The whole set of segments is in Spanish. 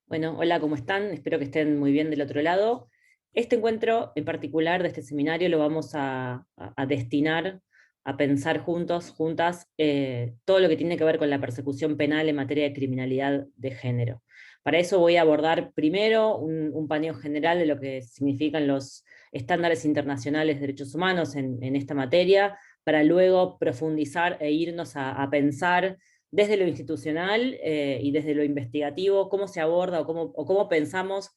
Bueno, hola, ¿cómo están? Espero que estén muy bien del otro lado. Este encuentro en particular de este seminario lo vamos a destinar a pensar juntos, juntas, todo lo que tiene que ver con la persecución penal en materia de criminalidad de género. Para eso voy a abordar primero un paneo general de lo que significan los estándares internacionales de derechos humanos en esta materia, para luego profundizar e irnos a pensar desde lo institucional y desde lo investigativo, cómo se aborda o cómo pensamos,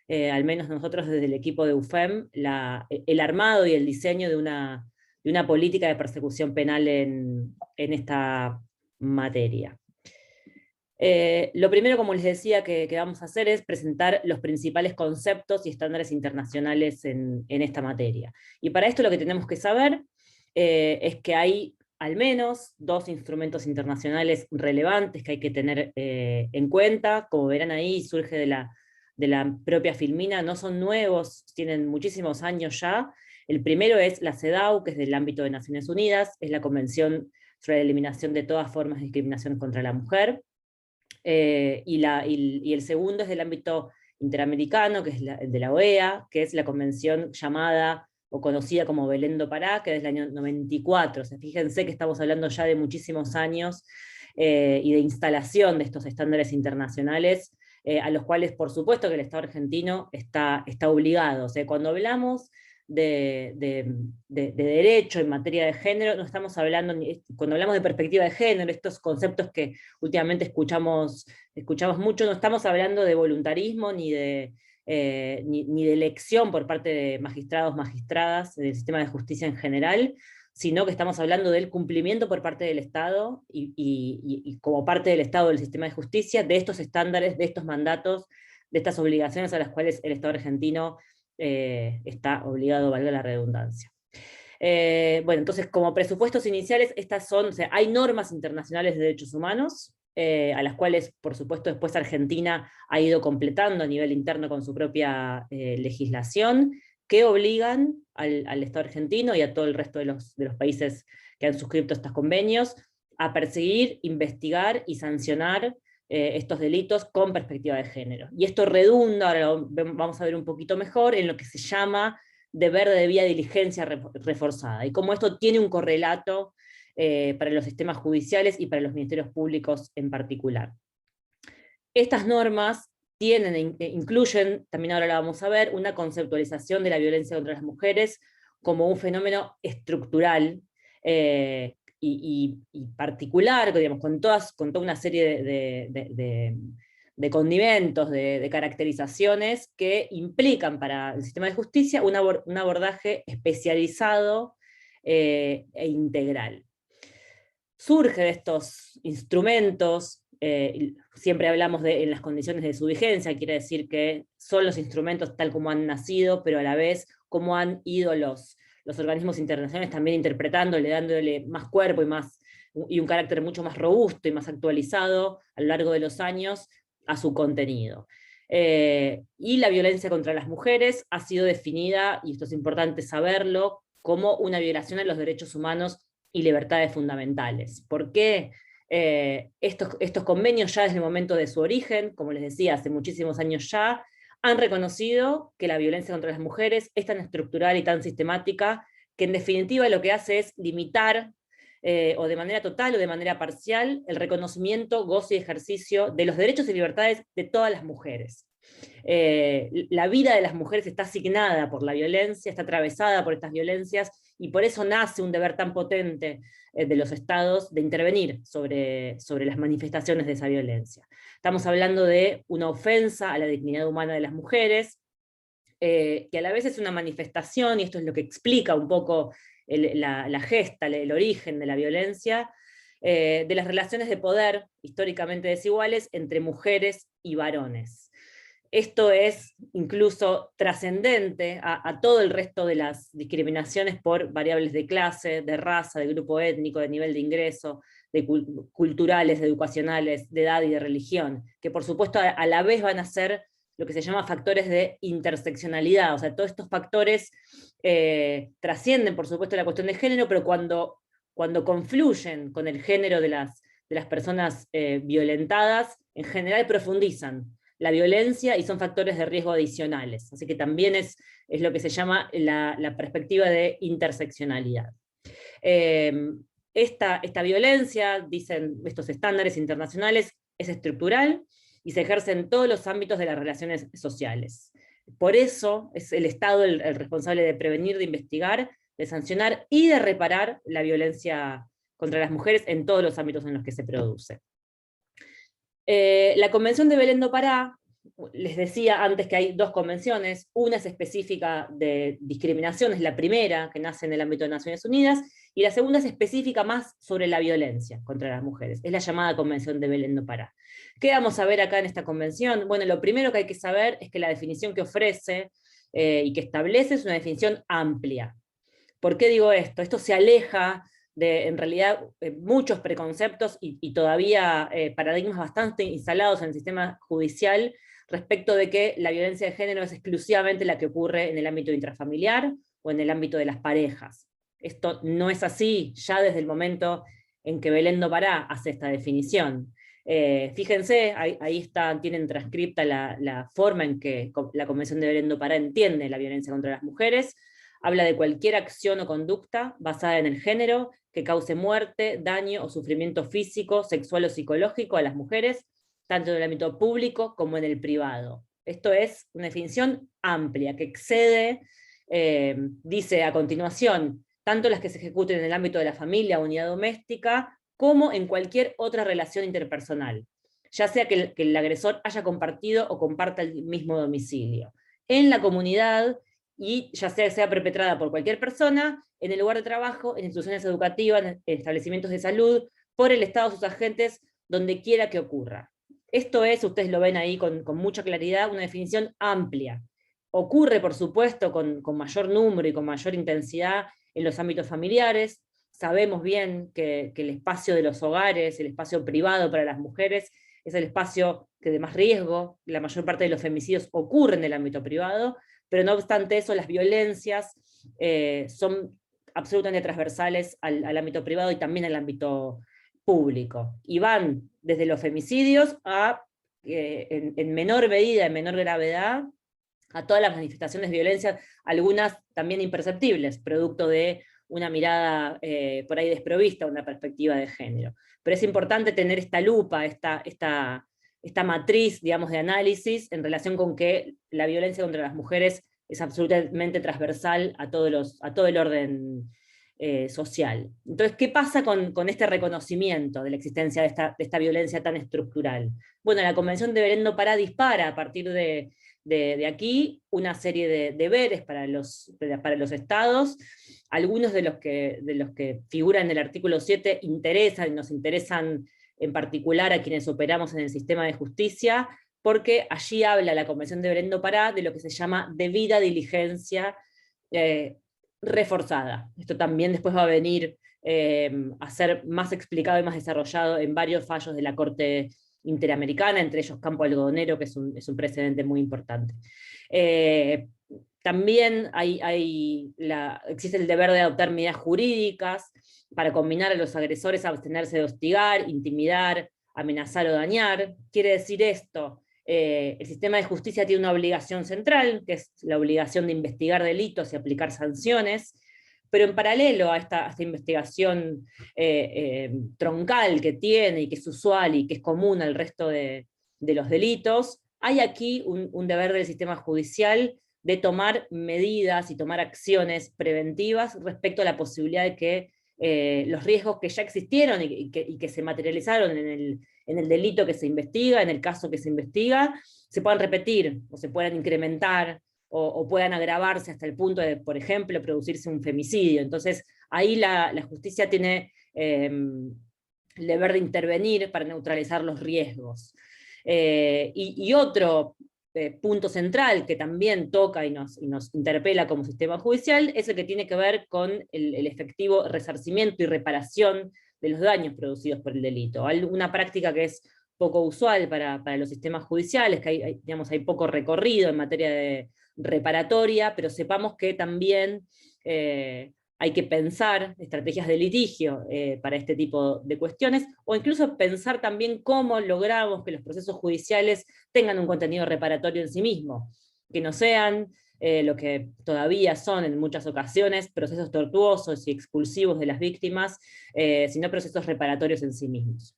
al menos nosotros desde el equipo de UFEM, el armado y el diseño de una política de persecución penal en esta materia. Lo primero, como les decía, que vamos a hacer es presentar los principales conceptos y estándares internacionales en esta materia. Y para esto lo que tenemos que saber es que hay al menos dos instrumentos internacionales relevantes que hay que tener en cuenta. Como verán ahí, surge de la propia Filmina, no son nuevos, tienen muchísimos años ya. El primero es la CEDAW, que es del ámbito de Naciones Unidas, es la Convención sobre la Eliminación de todas formas de discriminación contra la mujer. Y el segundo es del ámbito interamericano, que es el de la OEA, que es la convención llamada o conocida como Belén do Pará, que es del año 94. O sea, fíjense que estamos hablando ya de muchísimos años y de instalación de estos estándares internacionales, a los cuales por supuesto que el Estado argentino está obligado. O sea, cuando hablamos de derecho en materia de género, no estamos hablando, cuando hablamos de perspectiva de género, estos conceptos que últimamente escuchamos mucho, no estamos hablando de voluntarismo ni de elección por parte de magistrados, magistradas, del sistema de justicia en general, sino que estamos hablando del cumplimiento por parte del Estado y como parte del Estado del sistema de justicia, de estos estándares, de estos mandatos, de estas obligaciones a las cuales el Estado argentino está obligado, valga la redundancia. Bueno, entonces, como presupuestos iniciales, estas son, o sea, hay normas internacionales de derechos humanos, a las cuales, por supuesto, después Argentina ha ido completando a nivel interno con su propia legislación, que obligan al Estado argentino y a todo el resto de los países que han suscrito estos convenios a perseguir, investigar y sancionar estos delitos con perspectiva de género. Y esto redunda, ahora lo vamos a ver un poquito mejor, en lo que se llama deber de debida diligencia reforzada, y cómo esto tiene un correlato para los sistemas judiciales y para los ministerios públicos en particular. Estas normas incluyen, también ahora la vamos a ver, una conceptualización de la violencia contra las mujeres como un fenómeno estructural y particular, digamos, con toda una serie de condimentos, de caracterizaciones que implican para el sistema de justicia un abordaje especializado e integral. Surge de estos instrumentos, siempre hablamos en las condiciones de su vigencia, quiere decir que son los instrumentos tal como han nacido, pero a la vez cómo han ido los organismos internacionales también interpretándole, dándole más cuerpo y un carácter mucho más robusto y más actualizado a lo largo de los años a su contenido. Y la violencia contra las mujeres ha sido definida, y esto es importante saberlo, como una violación a los derechos humanos y libertades fundamentales. ¿Por qué? Estos convenios ya desde el momento de su origen, como les decía, hace muchísimos años ya, han reconocido que la violencia contra las mujeres es tan estructural y tan sistemática que en definitiva lo que hace es limitar o de manera total o de manera parcial el reconocimiento, goce y ejercicio de los derechos y libertades de todas las mujeres. La vida de las mujeres está asignada por la violencia, está atravesada por estas violencias, y por eso nace un deber tan potente de los estados de intervenir sobre las manifestaciones de esa violencia. Estamos hablando de una ofensa a la dignidad humana de las mujeres, que a la vez es una manifestación, y esto es lo que explica un poco la gesta, el origen de la violencia, de las relaciones de poder históricamente desiguales entre mujeres y varones. Esto es incluso trascendente a todo el resto de las discriminaciones por variables de clase, de raza, de grupo étnico, de nivel de ingreso, de culturales, de educacionales, de edad y de religión, que por supuesto a la vez van a ser lo que se llama factores de interseccionalidad. O sea, todos estos factores trascienden por supuesto la cuestión de género, pero cuando confluyen con el género de las personas violentadas, en general profundizan la violencia y son factores de riesgo adicionales. Así que también es lo que se llama la perspectiva de interseccionalidad. Esta violencia, dicen estos estándares internacionales, es estructural y se ejerce en todos los ámbitos de las relaciones sociales. Por eso es el Estado el responsable de prevenir, de investigar, de sancionar y de reparar la violencia contra las mujeres en todos los ámbitos en los que se produce. La Convención de Belén do Pará, les decía antes que hay dos convenciones, una es específica de discriminación, es la primera que nace en el ámbito de Naciones Unidas, y la segunda es específica más sobre la violencia contra las mujeres, es la llamada Convención de Belén do Pará. ¿Qué vamos a ver acá en esta convención? Bueno, lo primero que hay que saber es que la definición que ofrece y que establece es una definición amplia. ¿Por qué digo esto? Esto se aleja de, en realidad, muchos preconceptos y todavía paradigmas bastante instalados en el sistema judicial respecto de que la violencia de género es exclusivamente la que ocurre en el ámbito intrafamiliar o en el ámbito de las parejas. Esto no es así ya desde el momento en que Belén do Pará hace esta definición. Fíjense, ahí tienen transcripta la forma en que la Convención de Belén do Pará entiende la violencia contra las mujeres. Habla de cualquier acción o conducta basada en el género que cause muerte, daño o sufrimiento físico, sexual o psicológico a las mujeres, tanto en el ámbito público como en el privado. Esto es una definición amplia, que excede, dice a continuación, tanto las que se ejecuten en el ámbito de la familia o unidad doméstica, como en cualquier otra relación interpersonal, ya sea que el agresor haya compartido o comparta el mismo domicilio. En la comunidad, y ya sea perpetrada por cualquier persona, en el lugar de trabajo, en instituciones educativas, en establecimientos de salud, por el Estado, sus agentes, donde quiera que ocurra. Esto es, ustedes lo ven ahí con mucha claridad, una definición amplia. Ocurre, por supuesto, con mayor número y con mayor intensidad en los ámbitos familiares. Sabemos bien que el espacio de los hogares, el espacio privado para las mujeres, es el espacio que de más riesgo, la mayor parte de los femicidios ocurren en el ámbito privado, pero no obstante eso, las violencias son absolutamente transversales al ámbito privado y también al ámbito público. Y van desde los femicidios a, en menor medida, en menor gravedad, a todas las manifestaciones de violencia, algunas también imperceptibles, producto de una mirada por ahí desprovista, una perspectiva de género. Pero es importante tener esta lupa, esta matriz, digamos, de análisis en relación con que la violencia contra las mujeres es absolutamente transversal a todo el orden social. Entonces, ¿qué pasa con este reconocimiento de la existencia de esta violencia tan estructural? Bueno, la Convención de Belén do Pará dispara a partir de aquí una serie de deberes para los estados, algunos de los que figuran en el artículo 7 interesan, y nos interesan en particular a quienes operamos en el sistema de justicia, porque allí habla la Convención de Belén do Pará de lo que se llama debida diligencia reforzada. Esto también después va a venir a ser más explicado y más desarrollado en varios fallos de la Corte Interamericana, entre ellos Campo Algodonero, que es un precedente muy importante. También existe el deber de adoptar medidas jurídicas para combinar a los agresores a abstenerse de hostigar, intimidar, amenazar o dañar. Quiere decir esto, el sistema de justicia tiene una obligación central, que es la obligación de investigar delitos y aplicar sanciones, pero en paralelo a esta investigación troncal que tiene y que es usual y que es común al resto de los delitos, hay aquí un deber del sistema judicial de tomar medidas y tomar acciones preventivas respecto a la posibilidad de que los riesgos que ya existieron y que se materializaron en el delito que se investiga, en el caso que se investiga, se puedan repetir o se puedan incrementar o puedan agravarse hasta el punto de, por ejemplo, producirse un femicidio. Entonces, ahí la justicia tiene el deber de intervenir para neutralizar los riesgos. Y otro punto central que también toca y nos interpela como sistema judicial es el que tiene que ver con el efectivo resarcimiento y reparación de los daños producidos por el delito. Una práctica que es poco usual para los sistemas judiciales, que hay poco recorrido en materia de reparatoria, pero sepamos que también hay que pensar estrategias de litigio para este tipo de cuestiones, o incluso pensar también cómo logramos que los procesos judiciales tengan un contenido reparatorio en sí mismo, que no sean lo que todavía son en muchas ocasiones procesos tortuosos y expulsivos de las víctimas, sino procesos reparatorios en sí mismos.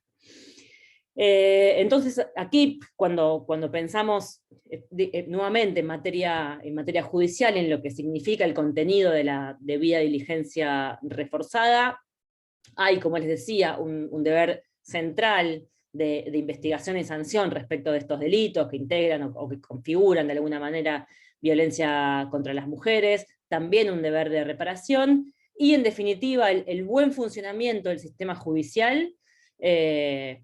Entonces, aquí, cuando pensamos nuevamente en materia judicial, en lo que significa el contenido de la debida diligencia reforzada, hay, como les decía, un deber central de investigación y sanción respecto de estos delitos que integran o que configuran de alguna manera violencia contra las mujeres, también un deber de reparación, y en definitiva el buen funcionamiento del sistema judicial,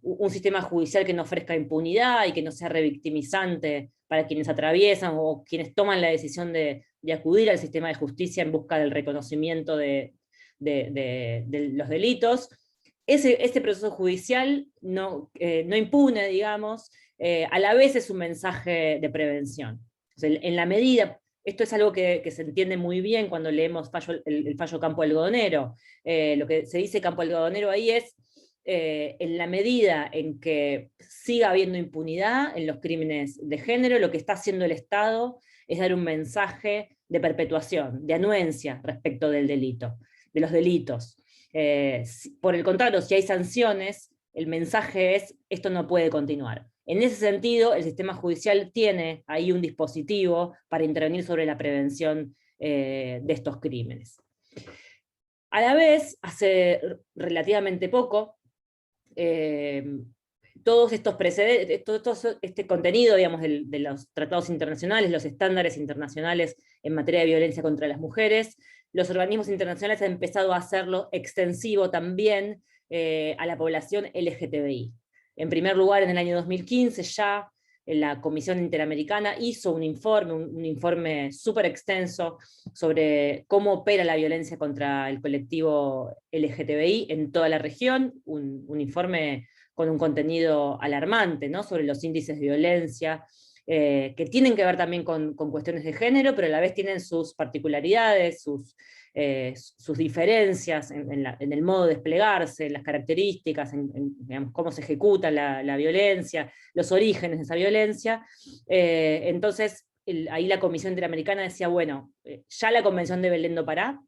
un sistema judicial que no ofrezca impunidad y que no sea revictimizante para quienes atraviesan o quienes toman la decisión de acudir al sistema de justicia en busca del reconocimiento de los delitos. Ese proceso judicial no impune, digamos, a la vez es un mensaje de prevención. O sea, en la medida, esto es algo que se entiende muy bien cuando leemos el fallo Campo Algodonero. Lo que se dice Campo Algodonero ahí es, en la medida en que siga habiendo impunidad en los crímenes de género, lo que está haciendo el Estado es dar un mensaje de perpetuación, de anuencia respecto del delito, de los delitos. Por el contrario, si hay sanciones, el mensaje es, esto no puede continuar. En ese sentido, el sistema judicial tiene ahí un dispositivo para intervenir sobre la prevención de estos crímenes. A la vez, hace relativamente poco, todos estos precedentes, todo este contenido, digamos, de los tratados internacionales, los estándares internacionales en materia de violencia contra las mujeres, los organismos internacionales han empezado a hacerlo extensivo también a la población LGTBI. En primer lugar, en el año 2015 ya la Comisión Interamericana hizo un informe súper extenso sobre cómo opera la violencia contra el colectivo LGTBI en toda la región, un informe con un contenido alarmante, ¿no?, sobre los índices de violencia, que tienen que ver también con cuestiones de género, pero a la vez tienen sus particularidades, sus diferencias en el modo de desplegarse, en las características, digamos, cómo se ejecuta la violencia, los orígenes de esa violencia. Entonces, ahí la Comisión Interamericana decía, bueno, ya la Convención de Belén do Pará,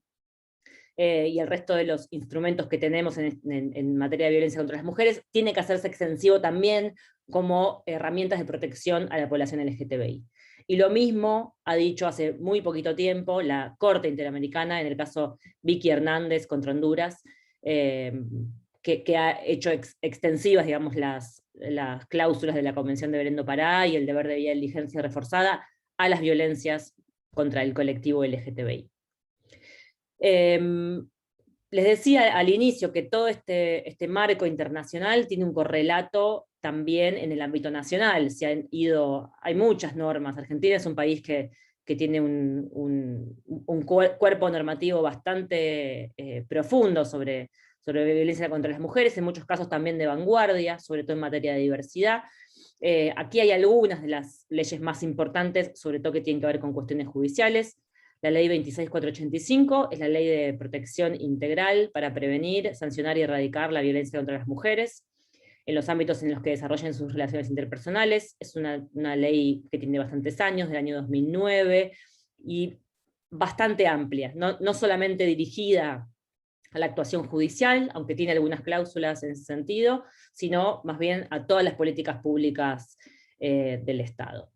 y el resto de los instrumentos que tenemos en materia de violencia contra las mujeres, tiene que hacerse extensivo también como herramientas de protección a la población LGTBI. Y lo mismo ha dicho hace muy poquito tiempo la Corte Interamericana, en el caso Vicky Hernández contra Honduras, que ha hecho extensivas, digamos, las cláusulas de la Convención de Belén do Pará y el deber de diligencia reforzada a las violencias contra el colectivo LGTBI. Les decía al inicio que todo este marco internacional tiene un correlato también en el ámbito nacional. Hay muchas normas. Argentina es un país que tiene un cuerpo normativo bastante profundo sobre violencia contra las mujeres, en muchos casos también de vanguardia, sobre todo en materia de diversidad. Aquí hay algunas de las leyes más importantes, sobre todo que tienen que ver con cuestiones judiciales. La ley 26485 es la ley de protección integral para prevenir, sancionar y erradicar la violencia contra las mujeres en los ámbitos en los que desarrollen sus relaciones interpersonales. Es una ley que tiene bastantes años, del año 2009, y bastante amplia, no solamente dirigida a la actuación judicial, aunque tiene algunas cláusulas en ese sentido, sino más bien a todas las políticas públicas del Estado.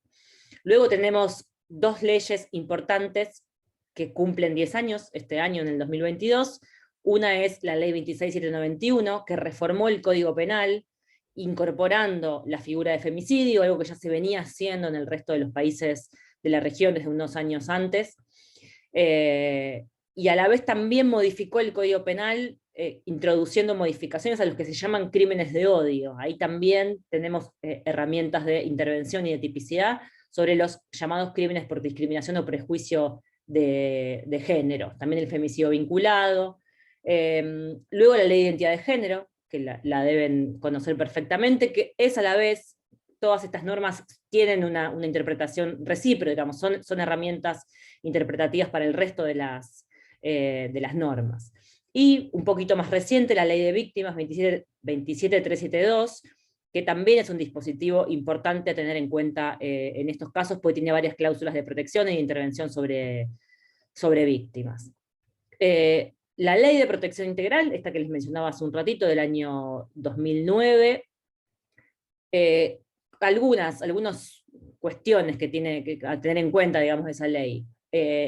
Luego tenemos dos leyes importantes que cumplen 10 años, este año en el 2022. Una es la ley 26791, que reformó el Código Penal, incorporando la figura de femicidio, algo que ya se venía haciendo en el resto de los países de la región desde unos años antes. Y a la vez también modificó el Código Penal, introduciendo modificaciones a los que se llaman crímenes de odio. Ahí también tenemos herramientas de intervención y de tipicidad sobre los llamados crímenes por discriminación o prejuicio de género, también el femicidio vinculado. Luego la ley de identidad de género, que la deben conocer perfectamente, que es a la vez, todas estas normas tienen una interpretación recíproca, digamos, son herramientas interpretativas para el resto de las de las normas. Y un poquito más reciente, la Ley de Víctimas 27372, que también es un dispositivo importante a tener en cuenta en estos casos, porque tiene varias cláusulas de protección e intervención sobre víctimas. La Ley de Protección Integral, esta que les mencionaba hace un ratito, del año 2009, algunas cuestiones que tiene que tener en cuenta, digamos, de esa ley.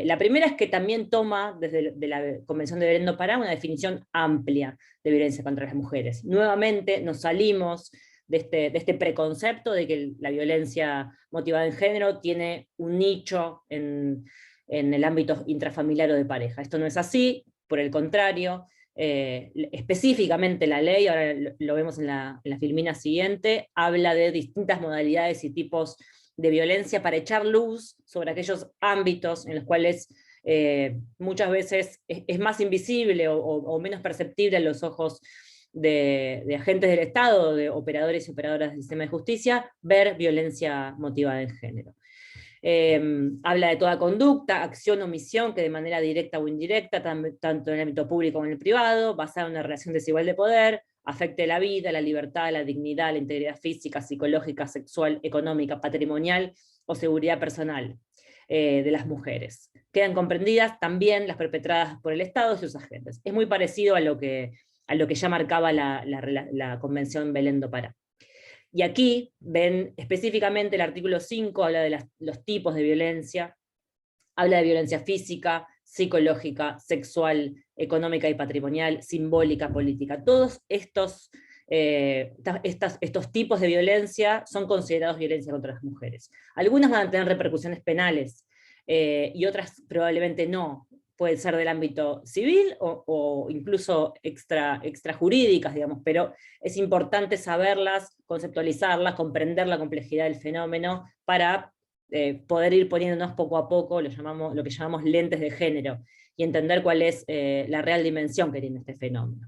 La primera es que también toma, desde la Convención de Belén do Pará, una definición amplia de violencia contra las mujeres. Nuevamente nos salimos de este preconcepto de que la violencia motivada en género tiene un nicho en el ámbito intrafamiliar o de pareja. Esto no es así, por el contrario. Específicamente la ley, ahora lo vemos en la filmina siguiente, habla de distintas modalidades y tipos de violencia para echar luz sobre aquellos ámbitos en los cuales muchas veces es más invisible o menos perceptible a los ojos de agentes del Estado, de operadores y operadoras del sistema de justicia, ver violencia motivada en género. Habla de toda conducta, acción o omisión que de manera directa o indirecta, tanto en el ámbito público como en el privado, basada en una relación desigual de poder, afecte la vida, la libertad, la dignidad, la integridad física, psicológica, sexual, económica, patrimonial o seguridad personal de las mujeres. Quedan comprendidas también las perpetradas por el Estado y sus agentes. Es muy parecido a lo que ya marcaba la Convención Belén do Pará. Y aquí ven específicamente el artículo 5, habla de los tipos de violencia, habla de violencia física, psicológica, sexual, económica y patrimonial, simbólica, política. Todos estos tipos de violencia son considerados violencia contra las mujeres. Algunas van a tener repercusiones penales y otras probablemente no. Puede ser del ámbito civil o incluso extrajurídicas, digamos, pero es importante saberlas, conceptualizarlas, comprender la complejidad del fenómeno para poder ir poniéndonos poco a poco lo que llamamos lentes de género y entender cuál es la real dimensión que tiene este fenómeno.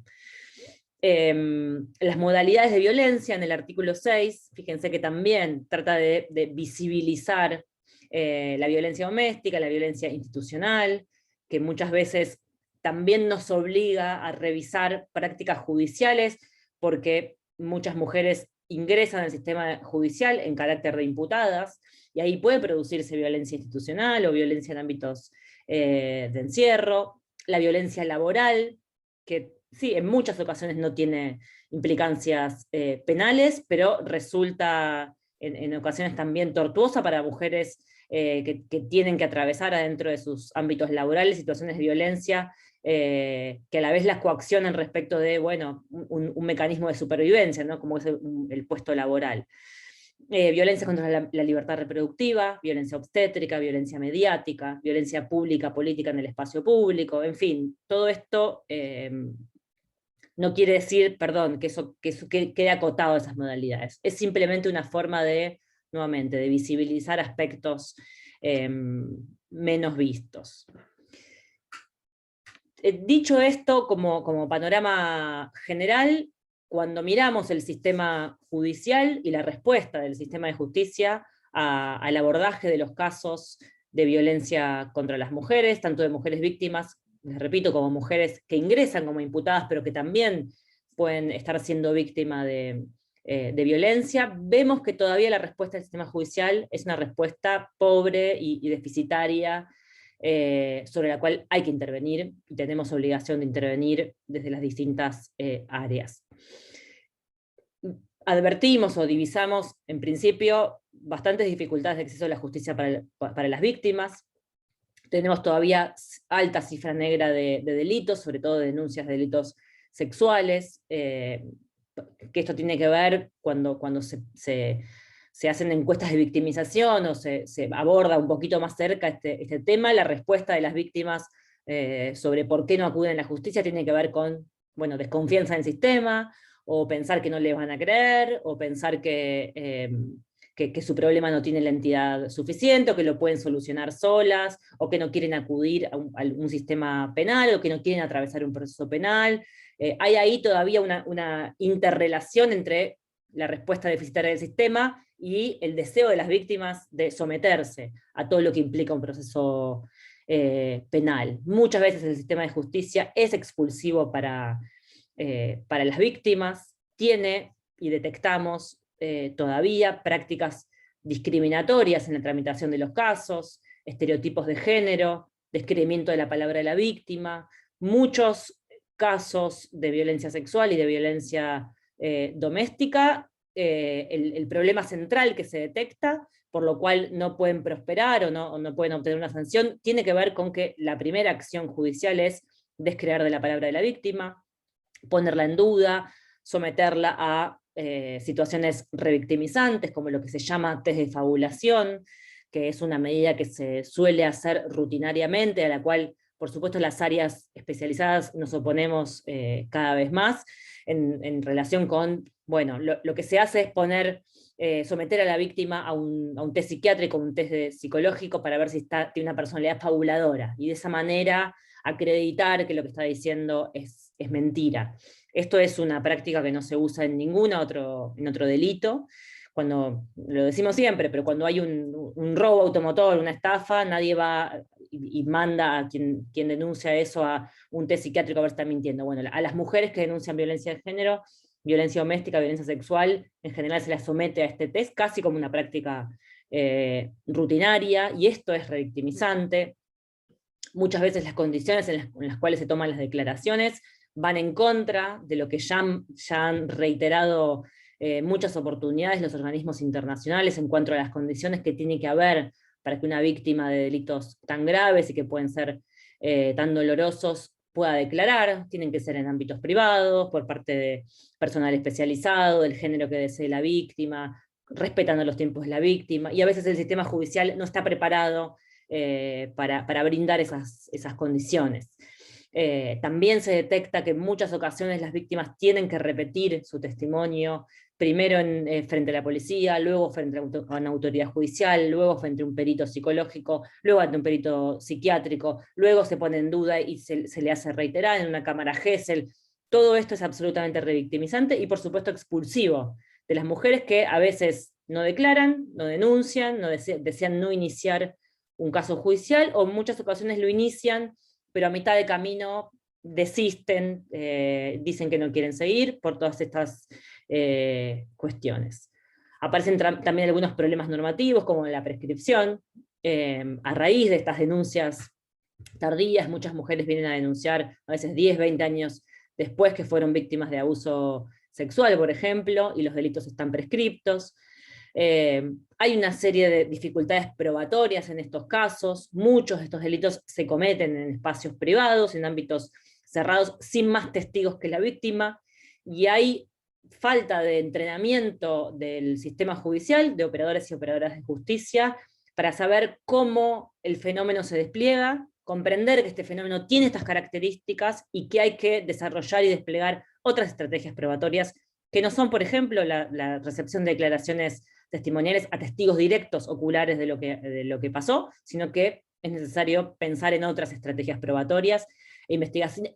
Las modalidades de violencia en el artículo 6, fíjense que también trata de visibilizar la violencia doméstica, la violencia institucional, que muchas veces también nos obliga a revisar prácticas judiciales, porque muchas mujeres ingresan al sistema judicial en carácter de imputadas, y ahí puede producirse violencia institucional o violencia en ámbitos de encierro, la violencia laboral, que sí, en muchas ocasiones no tiene implicancias penales, pero resulta en ocasiones también tortuosa para mujeres que tienen que atravesar adentro de sus ámbitos laborales situaciones de violencia que a la vez las coaccionan respecto de, bueno, un mecanismo de supervivencia, ¿no? Como es el puesto laboral. Violencia contra la libertad reproductiva, violencia obstétrica, violencia mediática, violencia pública, política en el espacio público, en fin, todo esto no quiere decir, perdón, que eso quede acotado a esas modalidades. Es simplemente una forma nuevamente, de visibilizar aspectos menos vistos. Dicho esto, como panorama general, cuando miramos el sistema judicial y la respuesta del sistema de justicia al abordaje de los casos de violencia contra las mujeres, tanto de mujeres víctimas, les repito, como mujeres que ingresan como imputadas, pero que también pueden estar siendo víctimas de violencia, vemos que todavía la respuesta del sistema judicial es una respuesta pobre y deficitaria, sobre la cual hay que intervenir, y tenemos obligación de intervenir desde las distintas áreas. Advertimos o divisamos, en principio, bastantes dificultades de acceso a la justicia para las víctimas. Tenemos todavía alta cifra negra de delitos, sobre todo de denuncias de delitos sexuales, que esto tiene que ver cuando se hacen encuestas de victimización o se aborda un poquito más cerca este tema, la respuesta de las víctimas sobre por qué no acuden a la justicia tiene que ver con, bueno, desconfianza en el sistema, o pensar que no les van a creer, o pensar que su problema no tiene la entidad suficiente, o que lo pueden solucionar solas, o que no quieren acudir a un sistema penal, o que no quieren atravesar un proceso penal. Hay ahí todavía una interrelación entre la respuesta deficitaria del sistema y el deseo de las víctimas de someterse a todo lo que implica un proceso penal. Muchas veces el sistema de justicia es expulsivo para las víctimas, tiene y detectamos todavía prácticas discriminatorias en la tramitación de los casos, estereotipos de género, descreimiento de la palabra de la víctima, muchos casos de violencia sexual y de violencia doméstica, el problema central que se detecta, por lo cual no pueden prosperar o no pueden obtener una sanción, tiene que ver con que la primera acción judicial es descrear de la palabra de la víctima, ponerla en duda, someterla a situaciones revictimizantes, como lo que se llama test de fabulación, que es una medida que se suele hacer rutinariamente, a la cual, por supuesto, las áreas especializadas nos oponemos cada vez más, en relación con, bueno, lo que se hace es poner, someter a la víctima a un test psiquiátrico, un test psicológico, para ver si tiene una personalidad fabuladora, y de esa manera acreditar que lo que está diciendo es mentira. Esto es una práctica que no se usa en ningún otro delito, cuando, lo decimos siempre, pero cuando hay un robo automotor, una estafa, nadie va y manda a quien denuncia eso a un test psiquiátrico a ver si está mintiendo. Bueno, a las mujeres que denuncian violencia de género, violencia doméstica, violencia sexual, en general se las somete a este test casi como una práctica rutinaria, y esto es revictimizante. Muchas veces las condiciones en las cuales se toman las declaraciones van en contra de lo que ya han reiterado muchas oportunidades los organismos internacionales en cuanto a las condiciones que tiene que haber para que una víctima de delitos tan graves y que pueden ser tan dolorosos pueda declarar. Tienen que ser en ámbitos privados, por parte de personal especializado, del género que desee la víctima, respetando los tiempos de la víctima, y a veces el sistema judicial no está preparado para brindar esas condiciones. También se detecta que en muchas ocasiones las víctimas tienen que repetir su testimonio, primero frente a la policía, luego frente a una autoridad judicial, luego frente a un perito psicológico, luego ante un perito psiquiátrico, luego se pone en duda y se le hace reiterar en una cámara Gesell. Todo esto es absolutamente revictimizante y por supuesto expulsivo de las mujeres que a veces no declaran, no denuncian, desean no iniciar un caso judicial, o en muchas ocasiones lo inician, pero a mitad de camino desisten, dicen que no quieren seguir por todas estas cuestiones. Aparecen también algunos problemas normativos, como la prescripción. A raíz de estas denuncias tardías, muchas mujeres vienen a denunciar a veces 10, 20 años después que fueron víctimas de abuso sexual, por ejemplo, y los delitos están prescriptos. Hay una serie de dificultades probatorias en estos casos. Muchos de estos delitos se cometen en espacios privados, en ámbitos cerrados, sin más testigos que la víctima, y hay falta de entrenamiento del sistema judicial, de operadores y operadoras de justicia, para saber cómo el fenómeno se despliega, comprender que este fenómeno tiene estas características y que hay que desarrollar y desplegar otras estrategias probatorias, que no son, por ejemplo, la recepción de declaraciones testimoniales a testigos directos oculares de lo que pasó, sino que es necesario pensar en otras estrategias probatorias e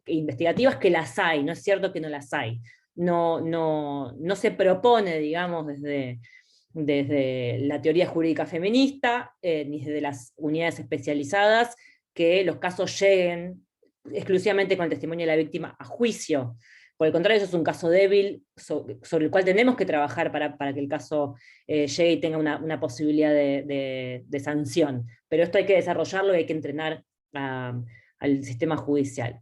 investigativas, que las hay, no es cierto que no las hay. No se propone, digamos, desde la teoría jurídica feminista, ni desde las unidades especializadas, que los casos lleguen exclusivamente con el testimonio de la víctima a juicio. Por el contrario, eso es un caso débil sobre el cual tenemos que trabajar para que el caso llegue y tenga una posibilidad de sanción. Pero esto hay que desarrollarlo y hay que entrenar al sistema judicial.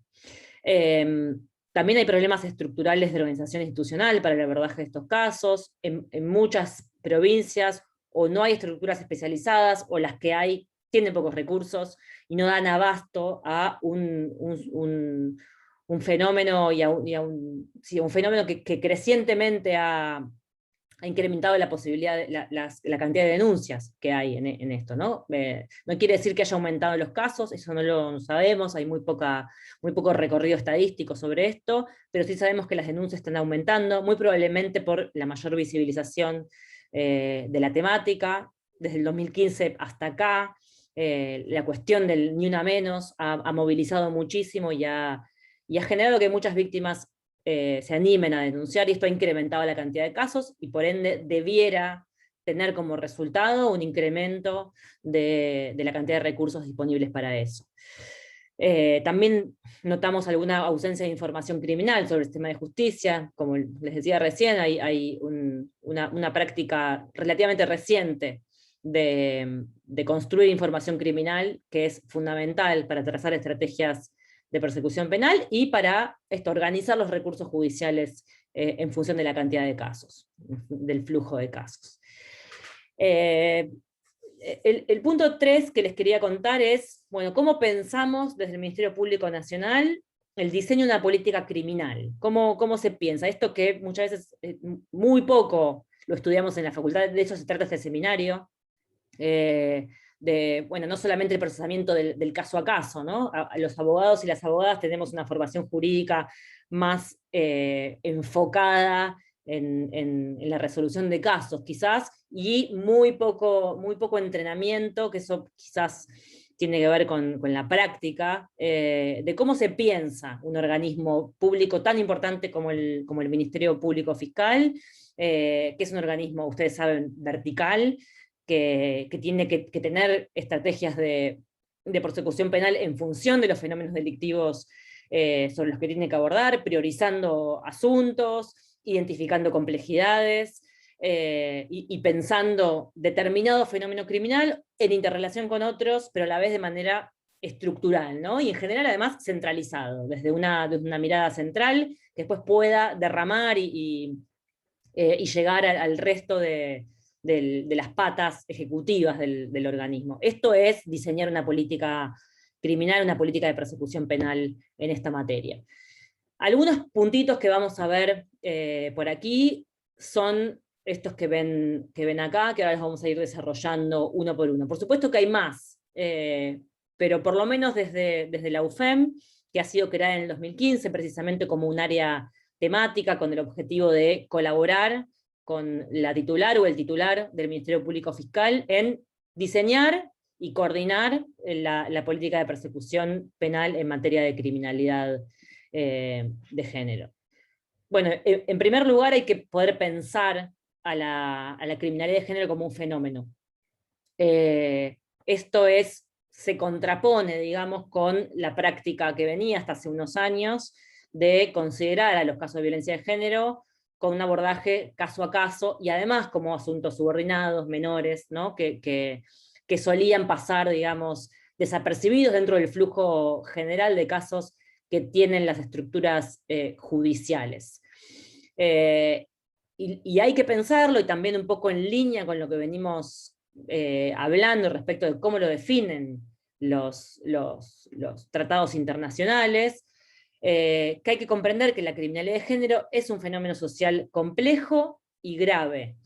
También hay problemas estructurales de organización institucional para el abordaje de estos casos. En muchas provincias o no hay estructuras especializadas, o las que hay tienen pocos recursos y no dan abasto a un fenómeno, un fenómeno que crecientemente ha incrementado la posibilidad, la cantidad de denuncias que hay en esto, ¿no? No quiere decir que haya aumentado los casos, eso no lo sabemos, hay muy poco recorrido estadístico sobre esto, pero sí sabemos que las denuncias están aumentando, muy probablemente por la mayor visibilización de la temática. Desde el 2015 hasta acá, la cuestión del ni una menos ha movilizado muchísimo y ha generado que muchas víctimas se animen a denunciar, y esto ha incrementado la cantidad de casos, y por ende debiera tener como resultado un incremento de la cantidad de recursos disponibles para eso. También notamos alguna ausencia de información criminal sobre el sistema de justicia. Como les decía recién, hay una práctica relativamente reciente de construir información criminal que es fundamental para trazar estrategias de persecución penal y para organizar los recursos judiciales en función de la cantidad de casos, del flujo de casos. El punto 3 que les quería contar es, bueno, ¿cómo pensamos desde el Ministerio Público Nacional el diseño de una política criminal? ¿Cómo se piensa? Esto que muchas veces, muy poco lo estudiamos en la facultad, de hecho se trata este seminario, bueno, no solamente el procesamiento del caso a caso, ¿no? Los abogados y las abogadas tenemos una formación jurídica más enfocada en la resolución de casos, quizás, y muy poco entrenamiento, que eso quizás tiene que ver con la práctica, de cómo se piensa un organismo público tan importante como el Ministerio Público Fiscal, que es un organismo, ustedes saben, vertical, que tiene que tener estrategias de persecución penal en función de los fenómenos delictivos sobre los que tiene que abordar, priorizando asuntos, identificando complejidades, y pensando determinado fenómeno criminal en interrelación con otros, pero a la vez de manera estructural, ¿no? Y en general además centralizado, desde una mirada central, que después pueda derramar y llegar al resto de las patas ejecutivas del organismo. Esto es diseñar una política criminal, una política de persecución penal en esta materia. Algunos puntitos que vamos a ver por aquí son estos que ven acá, que ahora los vamos a ir desarrollando uno por uno. Por supuesto que hay más, pero por lo menos desde la UFEM, que ha sido creada en el 2015 precisamente como un área temática con el objetivo de colaborar con la titular o el titular del Ministerio Público Fiscal en diseñar y coordinar la política de persecución penal en materia de criminalidad de género. Bueno, en primer lugar hay que poder pensar a la criminalidad de género como un fenómeno. Esto se contrapone, digamos, con la práctica que venía hasta hace unos años de considerar a los casos de violencia de género con un abordaje caso a caso, y además como asuntos subordinados, menores, ¿no? que solían pasar, digamos, desapercibidos dentro del flujo general de casos que tienen las estructuras judiciales. Y hay que pensarlo, y también un poco en línea con lo que venimos hablando respecto de cómo lo definen los tratados internacionales, que hay que comprender que la criminalidad de género es un fenómeno social complejo y grave,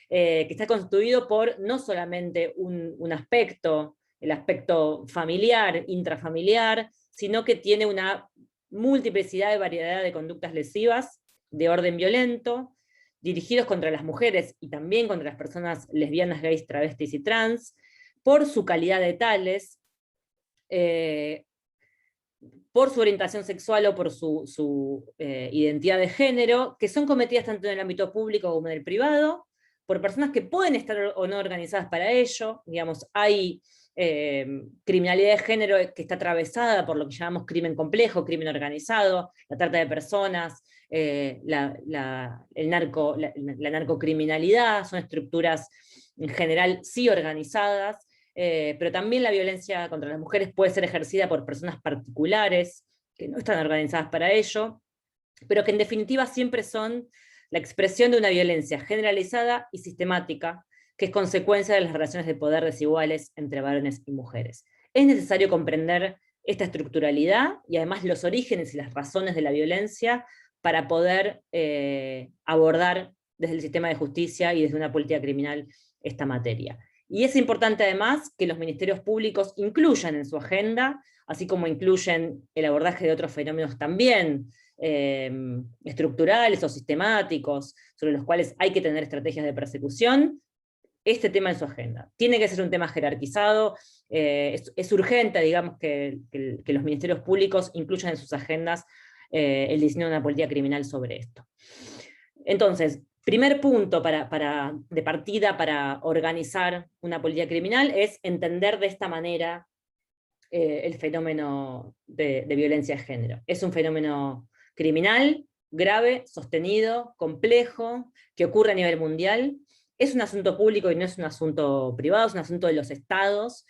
que está constituido por no solamente un aspecto, el aspecto familiar, intrafamiliar, sino que tiene una multiplicidad de variedad de conductas lesivas de orden violento, dirigidos contra las mujeres y también contra las personas lesbianas, gays, travestis y trans, por su calidad de tales, por su orientación sexual o por su identidad de género, que son cometidas tanto en el ámbito público como en el privado, por personas que pueden estar o no organizadas para ello. Digamos, hay criminalidad de género que está atravesada por lo que llamamos crimen complejo, crimen organizado, la trata de personas, la narcocriminalidad, son estructuras en general sí organizadas, pero también la violencia contra las mujeres puede ser ejercida por personas particulares que no están organizadas para ello, pero que en definitiva siempre son la expresión de una violencia generalizada y sistemática, que es consecuencia de las relaciones de poder desiguales entre varones y mujeres. Es necesario comprender esta estructuralidad y además los orígenes y las razones de la violencia para poder abordar desde el sistema de justicia y desde una política criminal esta materia. Y es importante además que los ministerios públicos incluyan en su agenda, así como incluyen el abordaje de otros fenómenos también estructurales o sistemáticos, sobre los cuales hay que tener estrategias de persecución, este tema en su agenda. Tiene que ser un tema jerarquizado, es urgente, digamos, que los ministerios públicos incluyan en sus agendas el diseño de una política criminal sobre esto. Entonces, primer punto de partida para organizar una política criminal es entender de esta manera el fenómeno de violencia de género. Es un fenómeno criminal, grave, sostenido, complejo, que ocurre a nivel mundial. Es un asunto público y no es un asunto privado, es un asunto de los estados.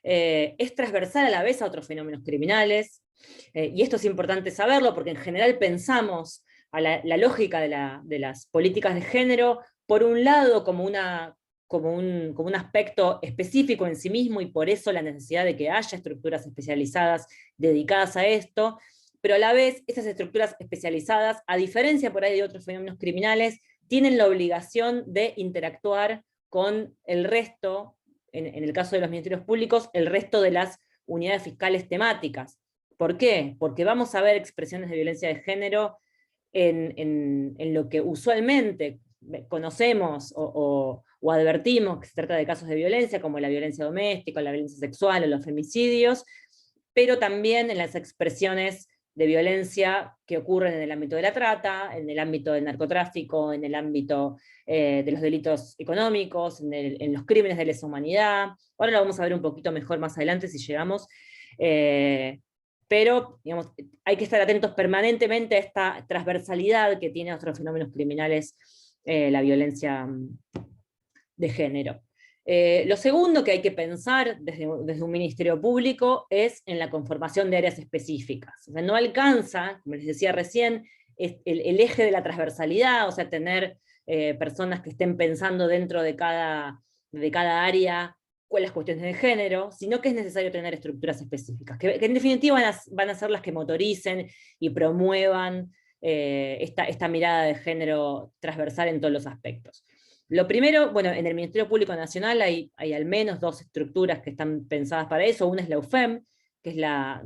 Es transversal a la vez a otros fenómenos criminales. Y esto es importante saberlo porque en general pensamos a la lógica de las políticas de género, por un lado como un aspecto específico en sí mismo, y por eso la necesidad de que haya estructuras especializadas dedicadas a esto, pero a la vez esas estructuras especializadas, a diferencia por ahí de otros fenómenos criminales, tienen la obligación de interactuar con el resto, en el caso de los ministerios públicos, el resto de las unidades fiscales temáticas. ¿Por qué? Porque vamos a ver expresiones de violencia de género en lo que usualmente conocemos o advertimos que se trata de casos de violencia, como la violencia doméstica, la violencia sexual o los femicidios, pero también en las expresiones de violencia que ocurren en el ámbito de la trata, en el ámbito del narcotráfico, en el ámbito de los delitos económicos, en los crímenes de lesa humanidad. Ahora lo vamos a ver un poquito mejor más adelante si llegamos. Pero digamos, hay que estar atentos permanentemente a esta transversalidad que tiene otros fenómenos criminales, la violencia de género. Lo segundo que hay que pensar desde un ministerio público es en la conformación de áreas específicas. O sea, no alcanza, como les decía recién, el eje de la transversalidad, o sea, tener personas que estén pensando dentro de cada área las cuestiones de género, sino que es necesario tener estructuras específicas, que en definitiva van a ser las que motoricen y promuevan esta mirada de género transversal en todos los aspectos. Lo primero, bueno, en el Ministerio Público Nacional hay al menos dos estructuras que están pensadas para eso. Una es la UFEM, que es la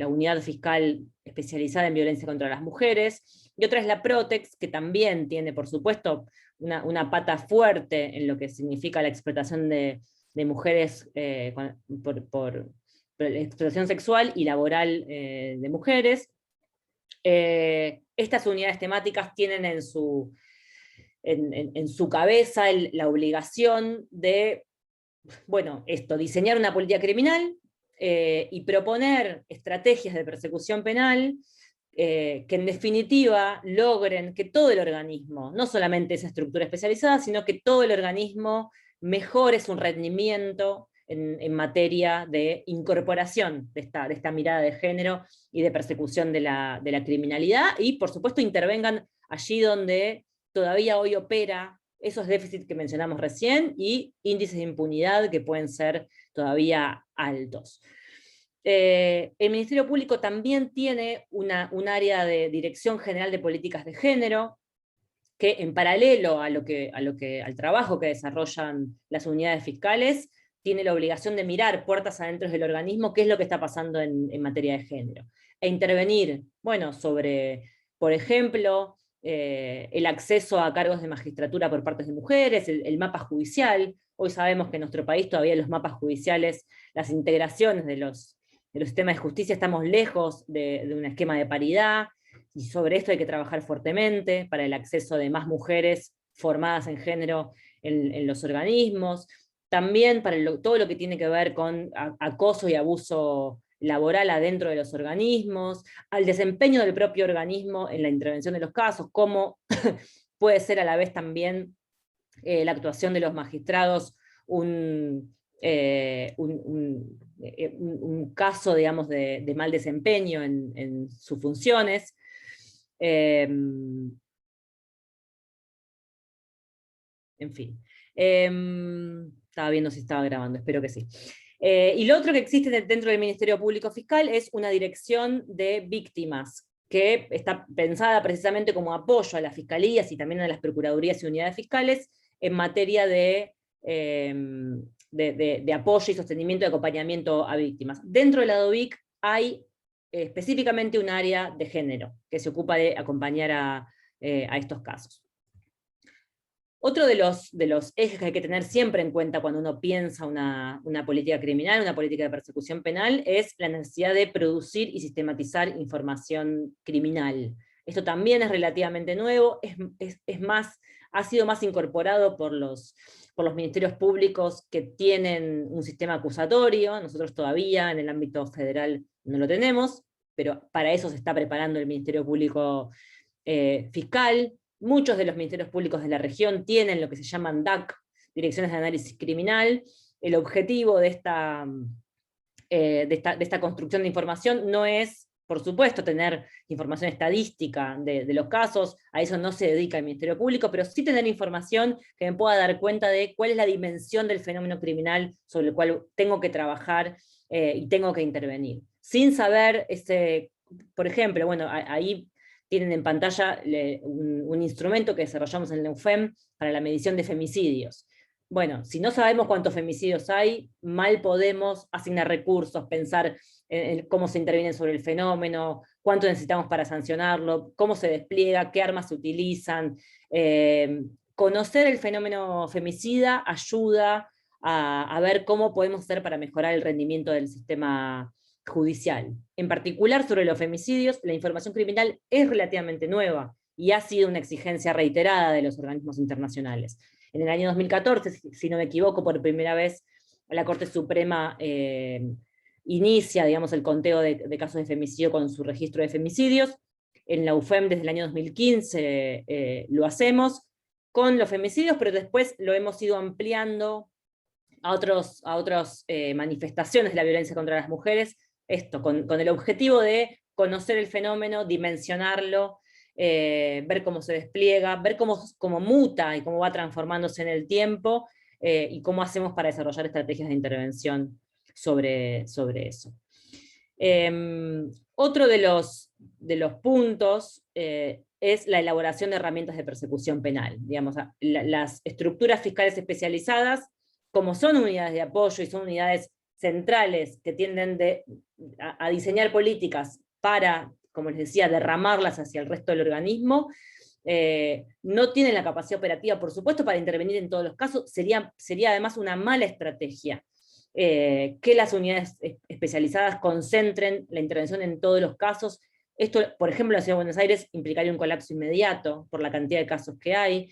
Unidad Fiscal Especializada en Violencia contra las Mujeres, y otra es la PROTEX, que también tiene, por supuesto, una pata fuerte en lo que significa la explotación de mujeres por explotación sexual y laboral de mujeres. Estas unidades temáticas tienen en su cabeza la obligación de, bueno, diseñar una política criminal y proponer estrategias de persecución penal que en definitiva logren que todo el organismo, no solamente esa estructura especializada, sino que todo el organismo mejore su rendimiento en materia de incorporación de esta mirada de género y de persecución de la criminalidad, y por supuesto intervengan allí donde todavía hoy opera esos déficits que mencionamos recién y índices de impunidad que pueden ser todavía altos. El Ministerio Público también tiene un área de Dirección General de Políticas de Género, que en paralelo al trabajo que desarrollan las unidades fiscales, tiene la obligación de mirar puertas adentro del organismo qué es lo que está pasando en materia de género, e intervenir, bueno, sobre, por ejemplo, el acceso a cargos de magistratura por parte de mujeres, el mapa judicial. Hoy sabemos que en nuestro país todavía los mapas judiciales, las integraciones de los sistemas de justicia, estamos lejos de un esquema de paridad, y sobre esto hay que trabajar fuertemente para el acceso de más mujeres formadas en género en los organismos. También para todo lo que tiene que ver con acoso y abuso laboral adentro de los organismos, al desempeño del propio organismo en la intervención de los casos, cómo puede ser a la vez también la actuación de los magistrados un caso, digamos, de mal desempeño en sus funciones. En fin. Estaba viendo si estaba grabando, espero que sí. Y lo otro que existe dentro del Ministerio Público Fiscal es una dirección de víctimas, que está pensada precisamente como apoyo a las fiscalías y también a las procuradurías y unidades fiscales en materia de apoyo y sostenimiento y acompañamiento a víctimas. Dentro de la DOVIC hay específicamente un área de género que se ocupa de acompañar a estos casos. Otro de los ejes que hay que tener siempre en cuenta cuando uno piensa una política criminal, una política de persecución penal, es la necesidad de producir y sistematizar información criminal. Esto también es relativamente nuevo, es más, ha sido más incorporado por los ministerios públicos que tienen un sistema acusatorio. Nosotros todavía en el ámbito federal no lo tenemos, pero para eso se está preparando el Ministerio Público Fiscal. Muchos de los ministerios públicos de la región tienen lo que se llaman DAC, Direcciones de Análisis Criminal. El objetivo de esta construcción de información no es, por supuesto, tener información estadística de los casos, a eso no se dedica el Ministerio Público, pero sí tener información que me pueda dar cuenta de cuál es la dimensión del fenómeno criminal sobre el cual tengo que trabajar y tengo que intervenir. Sin saber, por ejemplo, bueno, ahí tienen en pantalla un instrumento que desarrollamos en la UFEM para la medición de femicidios. Bueno, si no sabemos cuántos femicidios hay, mal podemos asignar recursos, pensar en cómo se interviene sobre el fenómeno, cuánto necesitamos para sancionarlo, cómo se despliega, qué armas se utilizan. Conocer el fenómeno femicida ayuda a ver cómo podemos hacer para mejorar el rendimiento del sistema judicial. En particular sobre los femicidios, la información criminal es relativamente nueva y ha sido una exigencia reiterada de los organismos internacionales. En el año 2014, si no me equivoco, por primera vez la Corte Suprema inicia, digamos, el conteo de casos de femicidio con su registro de femicidios. En la UFEM desde el año 2015 lo hacemos con los femicidios, pero después lo hemos ido ampliando a otras manifestaciones de la violencia contra las mujeres, esto, con el objetivo de conocer el fenómeno, dimensionarlo, ver cómo se despliega, ver cómo muta y cómo va transformándose en el tiempo, y cómo hacemos para desarrollar estrategias de intervención sobre eso. Otro de los puntos es la elaboración de herramientas de persecución penal. Digamos, las estructuras fiscales especializadas, como son unidades de apoyo y son unidades centrales que tienden a diseñar políticas para, como les decía, derramarlas hacia el resto del organismo, no tienen la capacidad operativa, por supuesto, para intervenir en todos los casos. Sería además una mala estrategia que las unidades especializadas concentren la intervención en todos los casos. Esto, por ejemplo, en la Ciudad de Buenos Aires implicaría un colapso inmediato por la cantidad de casos que hay.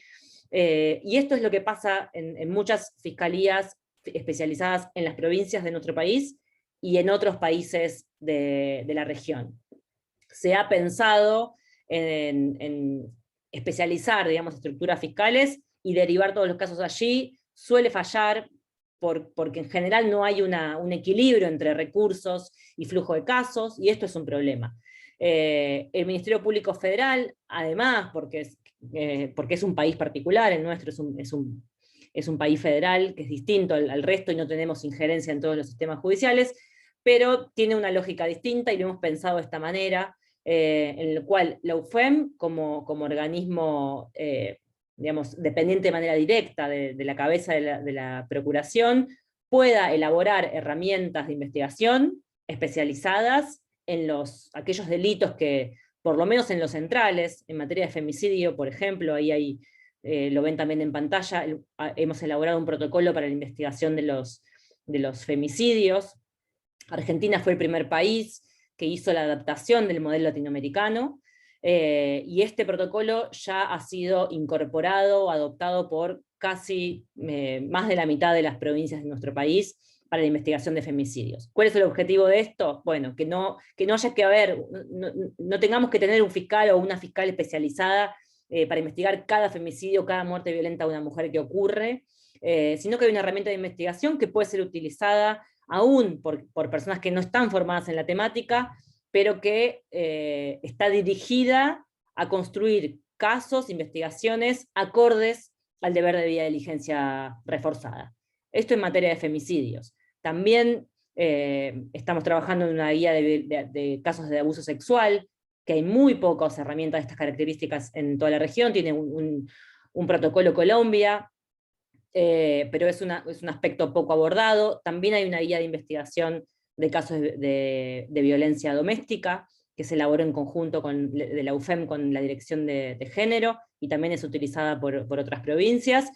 Y esto es lo que pasa en muchas fiscalías especializadas en las provincias de nuestro país y en otros países de la región. Se ha pensado en especializar, digamos, estructuras fiscales y derivar todos los casos allí. Suele fallar porque en general no hay un equilibrio entre recursos y flujo de casos, y esto es un problema. El Ministerio Público Federal, además, porque es un país particular, el nuestro es un país federal que es distinto al resto y no tenemos injerencia en todos los sistemas judiciales, pero tiene una lógica distinta y lo hemos pensado de esta manera, en el cual la UFEM, como organismo digamos, dependiente de manera directa de la cabeza de la Procuración, pueda elaborar herramientas de investigación especializadas en aquellos delitos que, por lo menos en los centrales, en materia de femicidio, por ejemplo, ahí lo ven también en pantalla, hemos elaborado un protocolo para la investigación de los femicidios. Argentina fue el primer país que hizo la adaptación del modelo latinoamericano, y este protocolo ya ha sido incorporado, adoptado por casi más de la mitad de las provincias de nuestro país para la investigación de femicidios. ¿Cuál es el objetivo de esto? Bueno, que no haya que haber, no tengamos que tener un fiscal o una fiscal especializada para investigar cada femicidio, cada muerte violenta de una mujer que ocurre, sino que hay una herramienta de investigación que puede ser utilizada aún por personas que no están formadas en la temática, pero que está dirigida a construir casos, investigaciones acordes al deber de debida diligencia reforzada. Esto en materia de femicidios. También estamos trabajando en una guía de casos de abuso sexual, que hay muy pocas herramientas de estas características en toda la región. Tiene un protocolo Colombia, pero es un aspecto poco abordado. También hay una guía de investigación de casos de violencia doméstica, que se elaboró en conjunto de la UFEM con la Dirección de Género, y también es utilizada por otras provincias.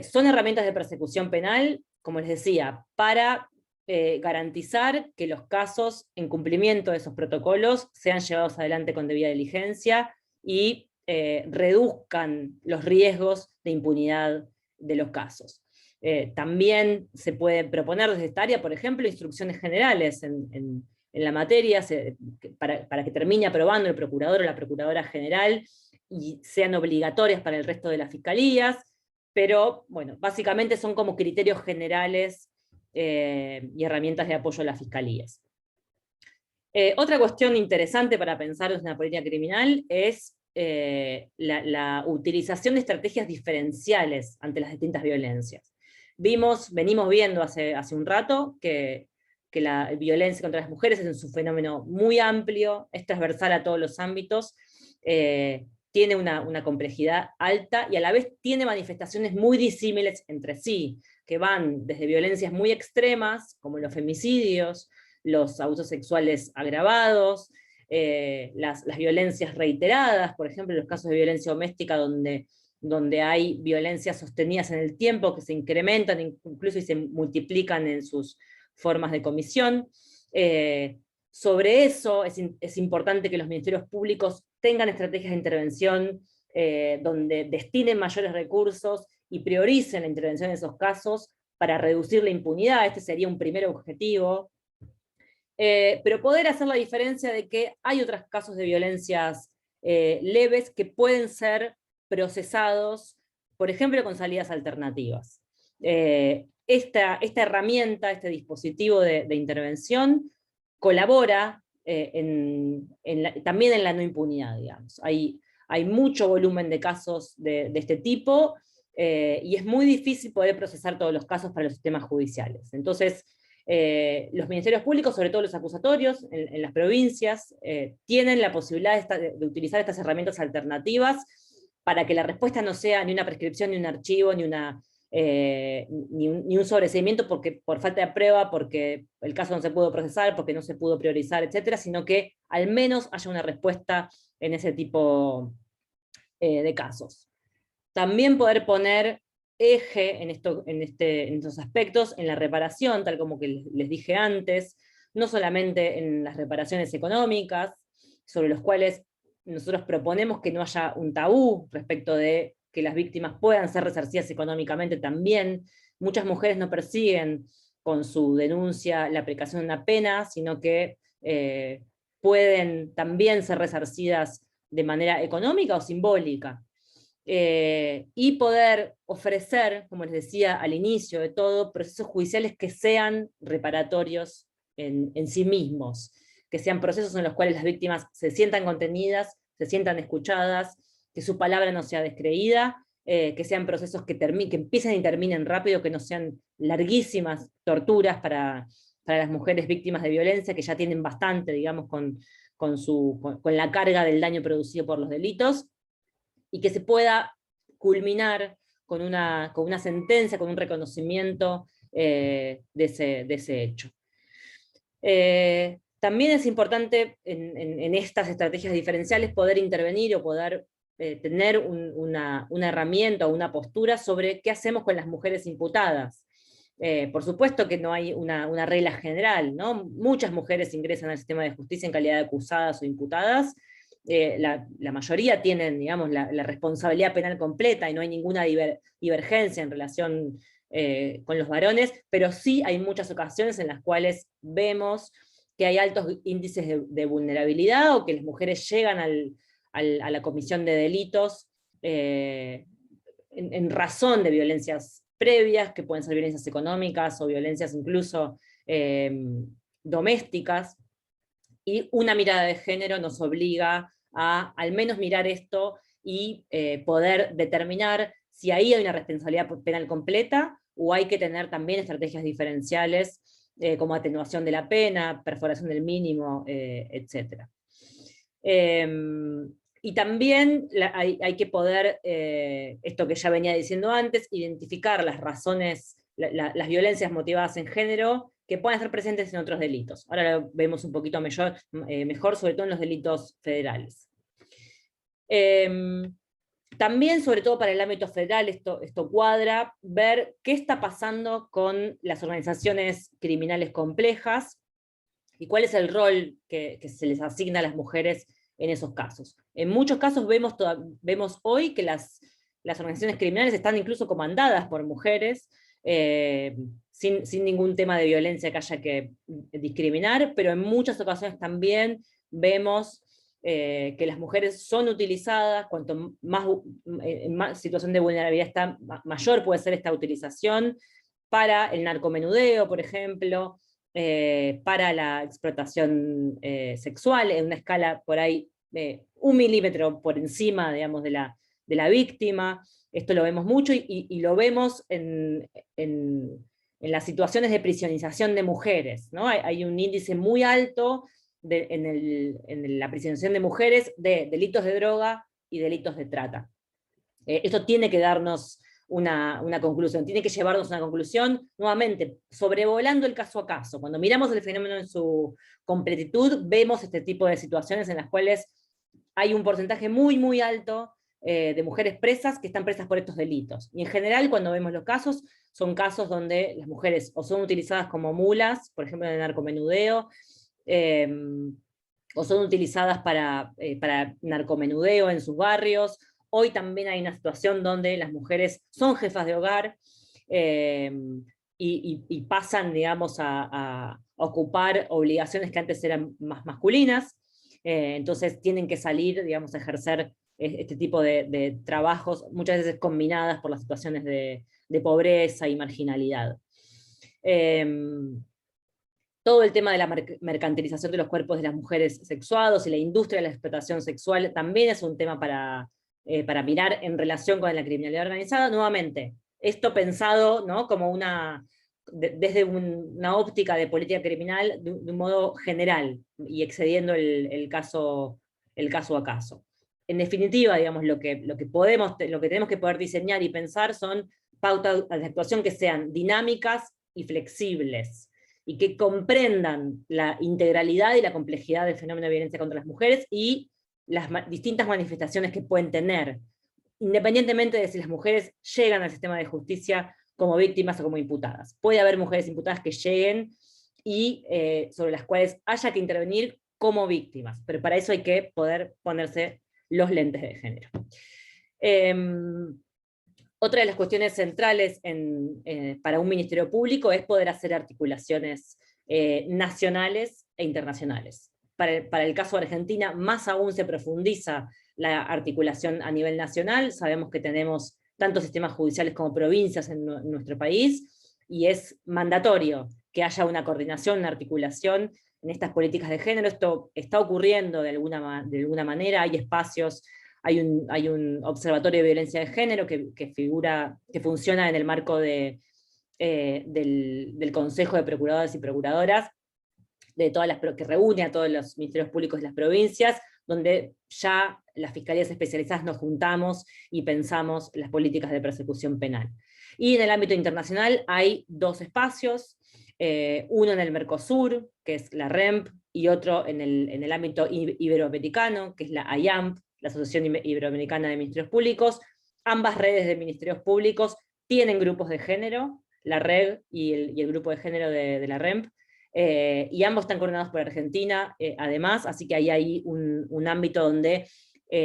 Son herramientas de persecución penal, como les decía, para garantizar que los casos en cumplimiento de esos protocolos sean llevados adelante con debida diligencia y reduzcan los riesgos de impunidad de los casos. También se puede proponer desde esta área, por ejemplo, instrucciones generales en la materia, para que termine aprobando el procurador o la procuradora general, y sean obligatorias para el resto de las fiscalías, pero bueno, básicamente son como criterios generales y herramientas de apoyo a las fiscalías. Otra cuestión interesante para pensar en una política criminal es la utilización de estrategias diferenciales ante las distintas violencias. Venimos viendo hace un rato que la violencia contra las mujeres es un fenómeno muy amplio, es transversal a todos los ámbitos, tiene una complejidad alta y a la vez tiene manifestaciones muy disímiles entre sí, que van desde violencias muy extremas, como los femicidios, los abusos sexuales agravados, las violencias reiteradas, por ejemplo, los casos de violencia doméstica donde hay violencias sostenidas en el tiempo que se incrementan incluso y se multiplican en sus formas de comisión. Sobre eso es importante que los ministerios públicos tengan estrategias de intervención donde destinen mayores recursos y prioricen la intervención en esos casos para reducir la impunidad. Este sería un primer objetivo. Pero poder hacer la diferencia de que hay otros casos de violencias leves que pueden ser procesados, por ejemplo, con salidas alternativas. Esta herramienta, este dispositivo de intervención, colabora también en la no impunidad, digamos. Hay mucho volumen de casos de este tipo, y es muy difícil poder procesar todos los casos para los sistemas judiciales. Entonces, los ministerios públicos, sobre todo los acusatorios en las provincias, tienen la posibilidad de utilizar estas herramientas alternativas para que la respuesta no sea ni una prescripción, ni un archivo, ni un sobreseimiento por falta de prueba, porque el caso no se pudo procesar, porque no se pudo priorizar, etcétera, sino que al menos haya una respuesta en ese tipo de casos. También poder poner eje en estos aspectos, en la reparación, tal como que les dije antes, no solamente en las reparaciones económicas, sobre los cuales nosotros proponemos que no haya un tabú respecto de que las víctimas puedan ser resarcidas económicamente también. Muchas mujeres no persiguen con su denuncia la aplicación de una pena, sino que pueden también ser resarcidas de manera económica o simbólica. Y poder ofrecer, como les decía al inicio de todo, procesos judiciales que sean reparatorios en sí mismos, que sean procesos en los cuales las víctimas se sientan contenidas, se sientan escuchadas, que su palabra no sea descreída, que sean procesos que empiecen y terminen rápido, que no sean larguísimas torturas para las mujeres víctimas de violencia, que ya tienen bastante, digamos, con la carga del daño producido por los delitos, y que se pueda culminar con una sentencia, con un reconocimiento de ese hecho. También es importante en estas estrategias diferenciales poder intervenir o poder tener una herramienta o una postura sobre qué hacemos con las mujeres imputadas. Por supuesto que no hay una regla general, ¿no? Muchas mujeres ingresan al sistema de justicia en calidad de acusadas o imputadas. La mayoría tienen, digamos, la responsabilidad penal completa y no hay ninguna divergencia en relación con los varones, pero sí hay muchas ocasiones en las cuales vemos que hay altos índices de vulnerabilidad, o que las mujeres llegan a la comisión de delitos en razón de violencias previas, que pueden ser violencias económicas o violencias incluso domésticas, y una mirada de género nos obliga a al menos mirar esto y poder determinar si ahí hay una responsabilidad penal completa, o hay que tener también estrategias diferenciales como atenuación de la pena, perforación del mínimo, etc. Y también hay que poder, esto que ya venía diciendo antes, identificar las razones, las violencias motivadas en género, que puedan estar presentes en otros delitos. Ahora lo vemos un poquito mejor, sobre todo en los delitos federales. También, sobre todo para el ámbito federal, esto cuadra, ver qué está pasando con las organizaciones criminales complejas y cuál es el rol que se les asigna a las mujeres en esos casos. En muchos casos vemos hoy que las organizaciones criminales están incluso comandadas por mujeres, sin ningún tema de violencia que haya que discriminar, pero en muchas ocasiones también vemos que las mujeres son utilizadas, cuanto más situación de vulnerabilidad está, mayor puede ser esta utilización, para el narcomenudeo, por ejemplo, para la explotación sexual, en una escala por ahí 1 milímetro por encima, digamos, de la víctima. Esto lo vemos mucho y lo vemos en las situaciones de prisionización de mujeres, ¿no? Hay un índice muy alto en la prisionización de mujeres de delitos de droga y delitos de trata. Esto tiene que darnos una conclusión, tiene que llevarnos a una conclusión, nuevamente, sobrevolando el caso a caso. Cuando miramos el fenómeno en su completitud, vemos este tipo de situaciones en las cuales hay un porcentaje muy, muy alto de mujeres presas que están presas por estos delitos. Y en general, cuando vemos los casos, son casos donde las mujeres o son utilizadas como mulas, por ejemplo en el narcomenudeo, o son utilizadas para narcomenudeo en sus barrios. Hoy también hay una situación donde las mujeres son jefas de hogar y pasan, digamos, a ocupar obligaciones que antes eran más masculinas, entonces tienen que salir, digamos, a ejercer este tipo de trabajos, muchas veces combinadas por las situaciones de pobreza y marginalidad. Todo el tema de la mercantilización de los cuerpos de las mujeres sexuados y la industria de la explotación sexual también es un tema para mirar en relación con la criminalidad organizada. Nuevamente, esto pensado, ¿no?, como desde una óptica de política criminal de un modo general y excediendo el caso a caso. En definitiva, digamos, lo que tenemos que poder diseñar y pensar son pautas de actuación que sean dinámicas y flexibles, y que comprendan la integralidad y la complejidad del fenómeno de violencia contra las mujeres y las distintas manifestaciones que pueden tener, independientemente de si las mujeres llegan al sistema de justicia como víctimas o como imputadas. Puede haber mujeres imputadas que lleguen y sobre las cuales haya que intervenir como víctimas, pero para eso hay que poder ponerse los lentes de género. Otra de las cuestiones centrales para un ministerio público es poder hacer articulaciones nacionales e internacionales. Para el caso de Argentina, más aún se profundiza la articulación a nivel nacional. Sabemos que tenemos tanto sistemas judiciales como provincias en nuestro país, y es mandatorio que haya una coordinación, una articulación en estas políticas de género. Esto está ocurriendo de alguna manera, hay espacios. Hay un observatorio de violencia de género que funciona en el marco del Consejo de Procuradores y Procuradoras, que reúne a todos los ministerios públicos de las provincias, donde ya las fiscalías especializadas nos juntamos y pensamos las políticas de persecución penal. Y en el ámbito internacional hay 2 espacios, uno en el Mercosur, que es la REMP, y otro en el ámbito iberoamericano, que es la AIAMP, la Asociación Iberoamericana de Ministerios Públicos. Ambas redes de ministerios públicos tienen grupos de género, la REG y el grupo de género de la REMP, y ambos están coordinados por Argentina, además, así que ahí hay un ámbito donde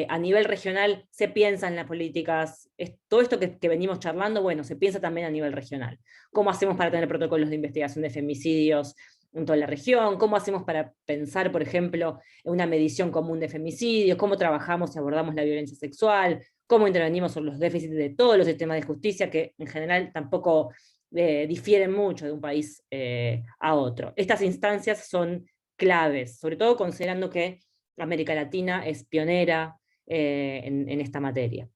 a nivel regional se piensa en las políticas, todo esto que venimos charlando, bueno, se piensa también a nivel regional. ¿Cómo hacemos para tener protocolos de investigación de femicidios en toda la región? ¿Cómo hacemos para pensar, por ejemplo, en una medición común de femicidios? ¿Cómo trabajamos y abordamos la violencia sexual? ¿Cómo intervenimos sobre los déficits de todos los sistemas de justicia, que en general tampoco difieren mucho de un país a otro? Estas instancias son claves, sobre todo considerando que América Latina es pionera en esta materia.